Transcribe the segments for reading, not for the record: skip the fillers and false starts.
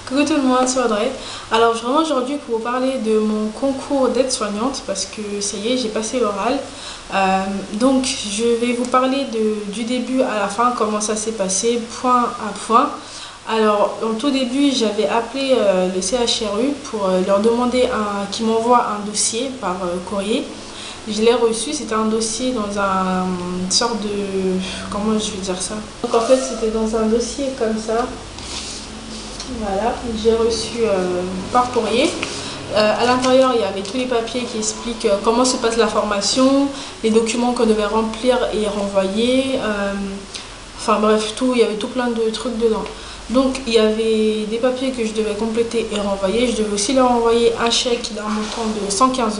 Coucou tout le monde, c'est Audrey. Alors je viens aujourd'hui pour vous parler de mon concours d'aide-soignante parce que ça y est, j'ai passé l'oral. Donc je vais vous parler du début à la fin, comment ça s'est passé, point à point. Alors au tout début, j'avais appelé le CHRU pour leur demander qu'ils m'envoient un dossier par courrier. Je l'ai reçu, c'était un dossier dans une sorte de... Comment je vais dire ça? Donc en fait c'était dans un dossier comme ça. Voilà, j'ai reçu par courrier. À l'intérieur, il y avait tous les papiers qui expliquent comment se passe la formation, les documents qu'on devait remplir et renvoyer. Enfin bref, il y avait tout plein de trucs dedans. Donc il y avait des papiers que je devais compléter et renvoyer. Je devais aussi leur envoyer un chèque d'un montant de 115 €.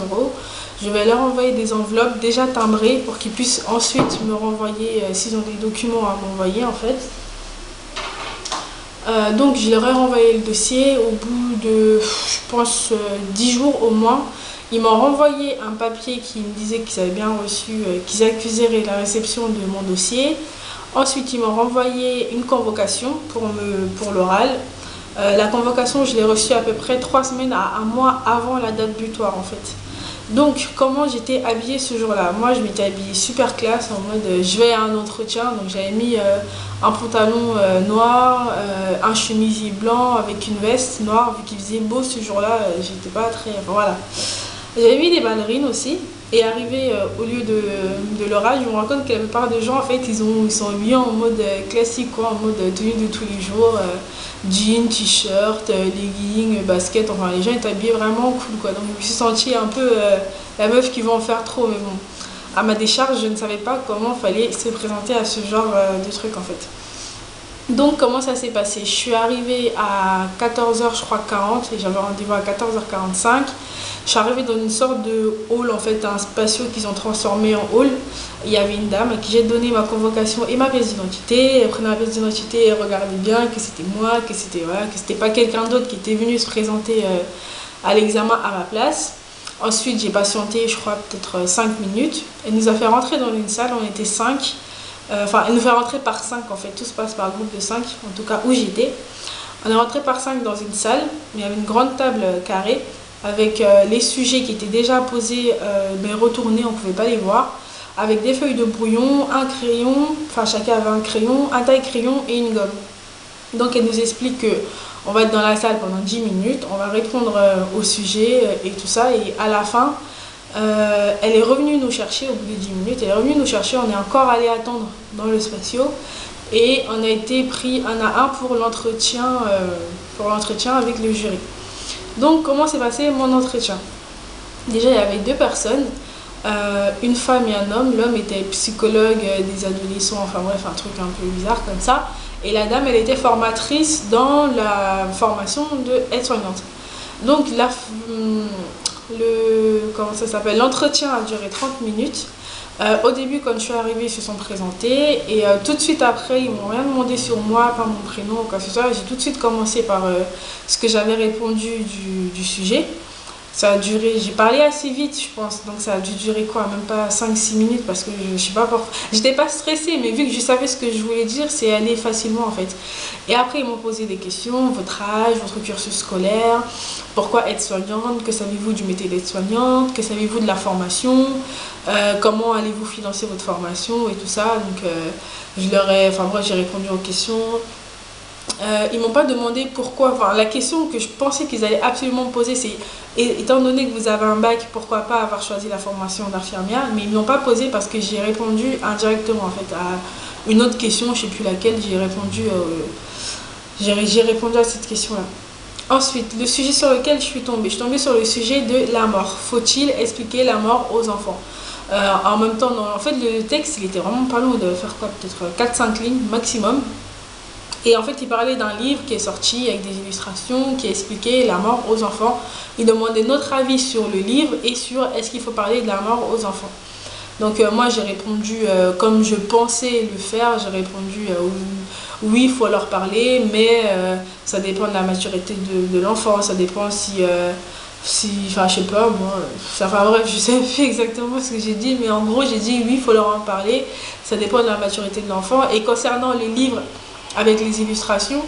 Je vais leur envoyer des enveloppes déjà timbrées pour qu'ils puissent ensuite me renvoyer s'ils ont des documents à m'envoyer en fait. Donc je leur ai renvoyé le dossier au bout de, je pense, 10 jours au moins. Ils m'ont renvoyé un papier qui me disait qu'ils avaient bien reçu, qu'ils accuseraient la réception de mon dossier. Ensuite, ils m'ont renvoyé une convocation pour l'oral. La convocation, je l'ai reçue à peu près 3 semaines à un mois avant la date butoir en fait. Donc, comment j'étais habillée ce jour-là? Moi, je m'étais habillée super classe en mode je vais à un entretien. Donc, j'avais mis un pantalon noir, un chemisier blanc avec une veste noire. Vu qu'il faisait beau ce jour-là, j'étais pas très. Enfin, voilà. J'avais mis des ballerines aussi. Et arrivé au lieu de l'oral, je me rends compte que la plupart des gens, en fait, ils sont habillés en mode classique, quoi, en mode tenue de tous les jours. Jeans, t-shirt, leggings, basket, enfin les gens étaient habillés vraiment cool quoi. Donc je me suis sentie un peu la meuf qui va en faire trop, mais bon, à ma décharge, je ne savais pas comment fallait se présenter à ce genre de truc en fait. Donc comment ça s'est passé? Je suis arrivée à 14 h je crois 40 et j'avais rendez-vous à 14 h 45. Je suis arrivée dans une sorte de hall en fait, un spatio qu'ils ont transformé en hall. Il y avait une dame à qui j'ai donné ma convocation et ma pièce d'identité. Elle prenait ma pièce d'identité et regardait bien que c'était moi, que c'était voilà, que c'était pas quelqu'un d'autre qui était venu se présenter à l'examen à ma place. Ensuite j'ai patienté je crois peut-être 5 minutes. Elle nous a fait rentrer dans une salle, on était 5. Enfin, elle nous fait rentrer par 5 en fait, tout se passe par groupe de 5, en tout cas où j'étais. On est rentré par 5 dans une salle, il y avait une grande table carrée avec les sujets qui étaient déjà posés, mais retournés, on ne pouvait pas les voir, avec des feuilles de brouillon, un crayon, enfin chacun avait un crayon, un taille-crayon et une gomme. Donc elle nous explique que on va être dans la salle pendant 10 minutes, on va répondre au sujet et tout ça, et à la fin, elle est revenue nous chercher au bout de 10 minutes, elle est revenue nous chercher, on est encore allé attendre dans le spatio et on a été pris un à un pour l'entretien avec le jury. Donc comment s'est passé mon entretien? Déjà il y avait 2 personnes, une femme et un homme. L'homme était psychologue des adolescents, enfin bref un truc un peu bizarre comme ça, et la dame elle était formatrice dans la formation de aide-soignante. Donc comment ça s'appelle, l'entretien a duré 30 minutes. Au début quand je suis arrivée ils se sont présentés et tout de suite après ils m'ont rien demandé sur moi, pas mon prénom ou quoi que ce soit. J'ai tout de suite commencé par ce que j'avais répondu du sujet. Ça a duré, j'ai parlé assez vite je pense, donc ça a dû durer quoi, même pas 5-6 minutes parce que je sais pas pourquoi. J'étais pas stressée, mais vu que je savais ce que je voulais dire, c'est aller facilement en fait. Et après ils m'ont posé des questions, votre âge, votre cursus scolaire, pourquoi aide-soignante, que savez-vous du métier d'aide-soignante, que savez-vous de la formation, comment allez-vous financer votre formation et tout ça. Donc je leur ai, enfin bref, j'ai répondu aux questions. Ils m'ont pas demandé pourquoi, enfin la question que je pensais qu'ils allaient absolument me poser c'est étant donné que vous avez un bac, pourquoi pas avoir choisi la formation d'infirmière, mais ils ne l'ont pas posé parce que j'ai répondu indirectement en fait à une autre question, je sais plus laquelle, j'ai répondu à cette question là. Ensuite, le sujet sur lequel je suis tombée sur le sujet de la mort. Faut-il expliquer la mort aux enfants? En même temps, non, en fait le texte il était vraiment pas long, de faire quoi, peut-être 4-5 lignes maximum. Et en fait, il parlait d'un livre qui est sorti avec des illustrations qui expliquait la mort aux enfants. Il demandait notre avis sur le livre et sur est-ce qu'il faut parler de la mort aux enfants. Donc moi, j'ai répondu comme je pensais le faire. J'ai répondu oui, il faut leur parler, mais ça dépend de la maturité de l'enfant. Ça dépend enfin, je sais pas, moi. Enfin bref, je sais plus exactement ce que j'ai dit, mais en gros, j'ai dit oui, il faut leur en parler. Ça dépend de la maturité de l'enfant. Et concernant le livre avec les illustrations,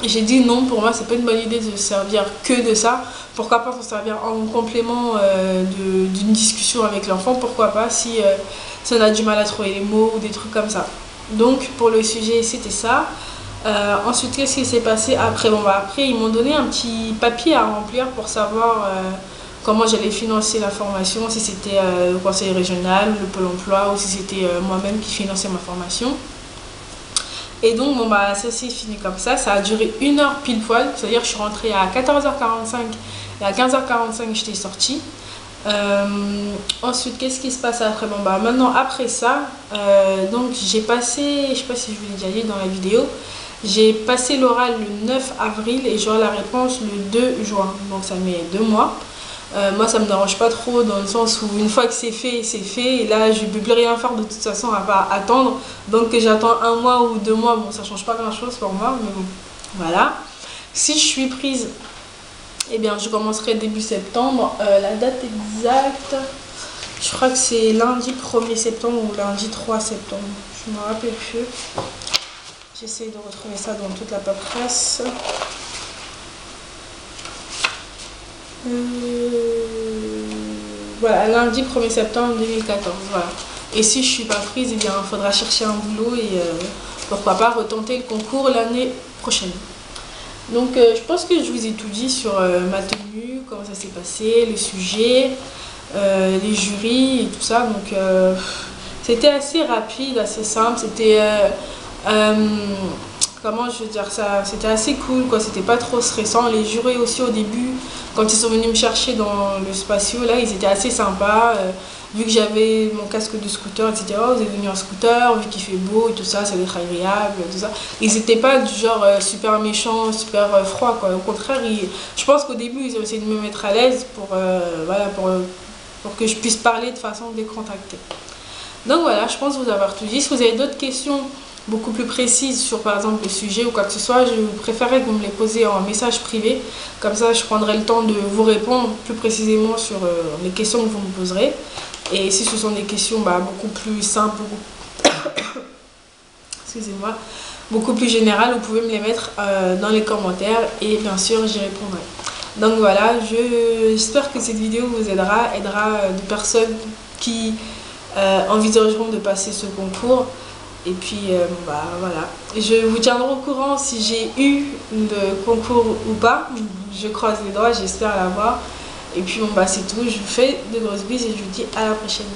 J'ai dit non, pour moi c'est pas une bonne idée de se servir que de ça. Pourquoi pas s'en servir en complément d'une discussion avec l'enfant, pourquoi pas si on a du mal à trouver les mots ou des trucs comme ça. Donc pour le sujet c'était ça. Ensuite qu'est-ce qui s'est passé après? Bon bah après ils m'ont donné un petit papier à remplir pour savoir comment j'allais financer la formation, si c'était le conseil régional, le pôle emploi ou si c'était moi-même qui finançais ma formation. Et donc bon bah ça s'est fini comme ça a duré 1 heure pile poil, c'est-à-dire que je suis rentrée à 14h45 et à 15h45 j'étais sortie. Ensuite qu'est-ce qui se passe après? Bon bah maintenant après ça, donc j'ai passé, je sais pas si je vous l'ai déjà dit dans la vidéo, j'ai passé l'oral le 9 avril et j'aurai la réponse le 2 juin, donc ça met 2 mois. Moi ça me dérange pas trop dans le sens où une fois que c'est fait et là je ne peux plus rien faire de toute façon à part attendre, donc que j'attends 1 mois ou 2 mois, bon ça change pas grand chose pour moi, mais bon voilà. Si je suis prise, eh bien je commencerai début septembre. La date exacte, je crois que c'est lundi 1er septembre ou lundi 3 septembre, je me rappelle plus, j'essaie de retrouver ça dans toute la paperasse. Voilà, lundi 1er septembre 2014, voilà. Et si je suis pas prise, eh bien il faudra chercher un boulot et pourquoi pas retenter le concours l'année prochaine. Donc je pense que je vous ai tout dit sur ma tenue, comment ça s'est passé, le sujet, les jurys et tout ça. Donc c'était assez rapide, assez simple, c'était comment je veux dire ça, c'était assez cool quoi, c'était pas trop stressant. Les jurés aussi au début, quand ils sont venus me chercher dans le spatio là, ils étaient assez sympas, vu que j'avais mon casque de scooter etc, vous êtes venus en scooter, vu qu'il fait beau et tout ça, ça va être agréable, tout ça. Ils n'étaient pas du genre super méchants, super froids quoi, au contraire, je pense qu'au début ils ont essayé de me mettre à l'aise pour, voilà, pour que je puisse parler de façon décontractée. Donc voilà, je pense vous avoir tout dit. Si vous avez d'autres questions beaucoup plus précises sur par exemple le sujet ou quoi que ce soit, je préférerais que vous me les posiez en message privé, comme ça je prendrai le temps de vous répondre plus précisément sur les questions que vous me poserez. Et si ce sont des questions beaucoup plus simples, excusez-moi, beaucoup plus générales, vous pouvez me les mettre dans les commentaires et bien sûr j'y répondrai. Donc voilà, j'espère que cette vidéo vous aidera de personnes qui envisageront de passer ce concours. Et puis voilà, je vous tiendrai au courant si j'ai eu le concours ou pas. Je croise les doigts, j'espère l'avoir. Et puis bon c'est tout, je vous fais de grosses bises et je vous dis à la prochaine.